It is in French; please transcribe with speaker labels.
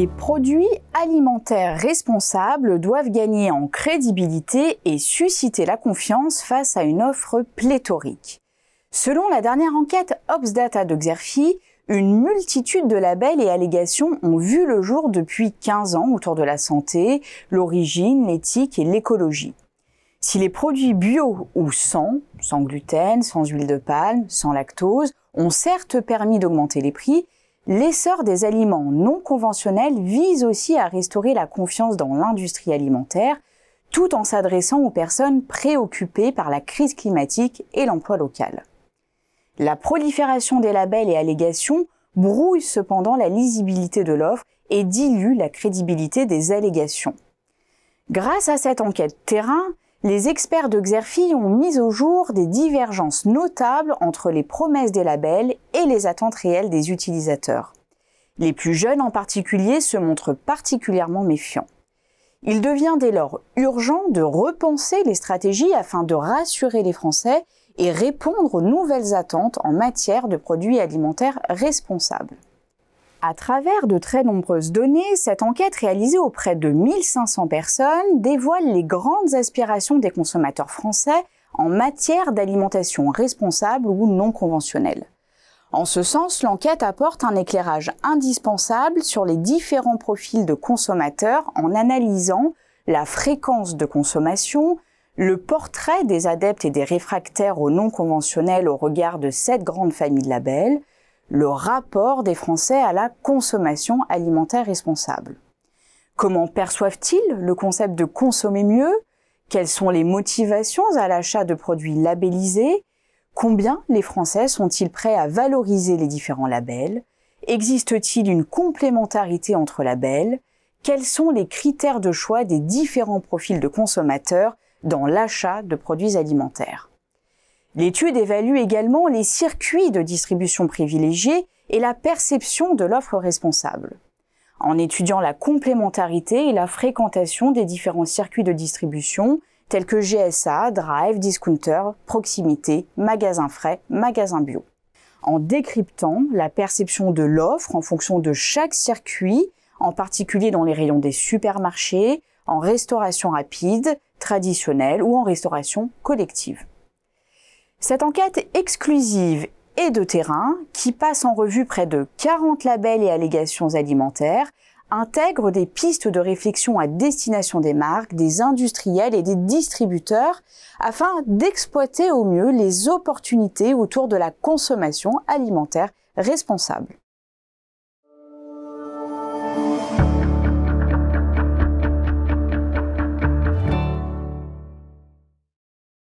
Speaker 1: Les produits alimentaires responsables doivent gagner en crédibilité et susciter la confiance face à une offre pléthorique. Selon la dernière enquête Ops-Data de Xerfi, une multitude de labels et allégations ont vu le jour depuis 15 ans autour de la santé, l'origine, l'éthique et l'écologie. Si les produits bio ou sans gluten, sans huile de palme, sans lactose, ont certes permis d'augmenter les prix, l'essor des aliments non conventionnels vise aussi à restaurer la confiance dans l'industrie alimentaire, tout en s'adressant aux personnes préoccupées par la crise climatique et l'emploi local. La prolifération des labels et allégations brouille cependant la lisibilité de l'offre et dilue la crédibilité des allégations. Grâce à cette enquête terrain, les experts de Xerfi ont mis au jour des divergences notables entre les promesses des labels et les attentes réelles des utilisateurs. Les plus jeunes en particulier se montrent particulièrement méfiants. Il devient dès lors urgent de repenser les stratégies afin de rassurer les Français et répondre aux nouvelles attentes en matière de produits alimentaires responsables. À travers de très nombreuses données, cette enquête réalisée auprès de 1500 personnes dévoile les grandes aspirations des consommateurs français en matière d'alimentation responsable ou non conventionnelle. En ce sens, l'enquête apporte un éclairage indispensable sur les différents profils de consommateurs en analysant la fréquence de consommation, le portrait des adeptes et des réfractaires au non conventionnel au regard de cette grande famille de labels, le rapport des Français à la consommation alimentaire responsable. Comment perçoivent-ils le concept de consommer mieux? Quelles sont les motivations à l'achat de produits labellisés? Combien les Français sont-ils prêts à valoriser les différents labels? Existe-t-il une complémentarité entre labels? Quels sont les critères de choix des différents profils de consommateurs dans l'achat de produits alimentaires? L'étude évalue également les circuits de distribution privilégiés et la perception de l'offre responsable. En étudiant la complémentarité et la fréquentation des différents circuits de distribution, tels que GSA, Drive, Discounter, Proximité, Magasins Frais, Magasins Bio. En décryptant la perception de l'offre en fonction de chaque circuit, en particulier dans les rayons des supermarchés, en restauration rapide, traditionnelle ou en restauration collective. Cette enquête exclusive et de terrain, qui passe en revue près de 40 labels et allégations alimentaires, intègre des pistes de réflexion à destination des marques, des industriels et des distributeurs afin d'exploiter au mieux les opportunités autour de la consommation alimentaire responsable.